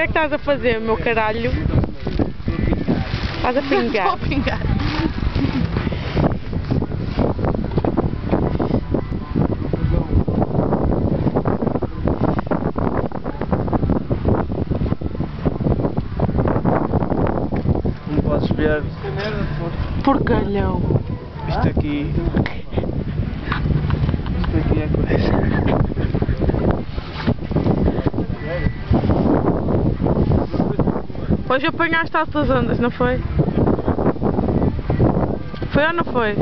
que é que estás a fazer, meu caralho? Estás a pingar? Estou a pingar. Como podes ver, Porcalhão. isto aqui é coisa. Hoje apanhaste altas ondas, não foi? Foi ou não foi?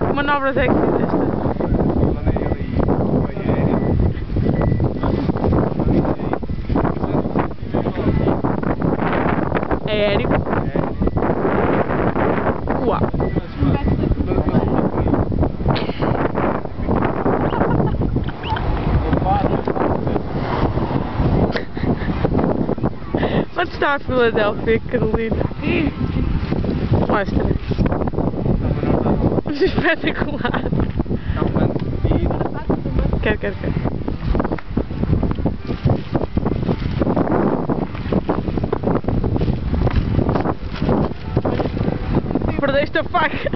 Que manobras é que fizeste? Aéreo? Uau! Onde está a Filadélfia, Carolina? Mostra. Espetacular. Quero. Perdeste a faca.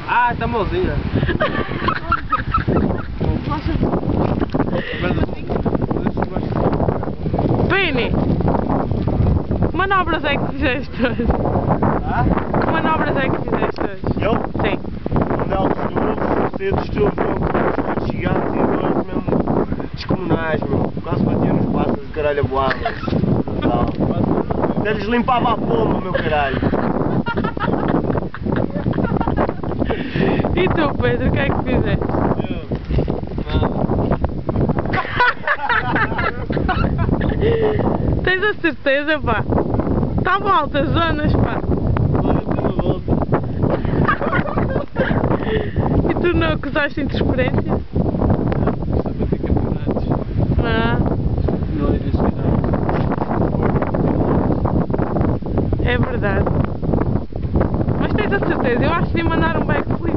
Ah, está malzinha. Pini! Que manobras é que fizeste hoje? Ah? Que manobras é que fizeste hoje? Eu? Sim. Não, cedo estou com os gigantes e agora mesmo descomunais, meu. Quase batia nos pássaros de caralho a voar, até lhes limpava a pomba, meu caralho. E tu, Pedro, o que é que fizeste? Tens a certeza, pá? Estavam altas zonas, pá. E tu não acusaste interferência? Ah, é verdade. Mas tens a certeza? Eu acho que ia mandar um backflip.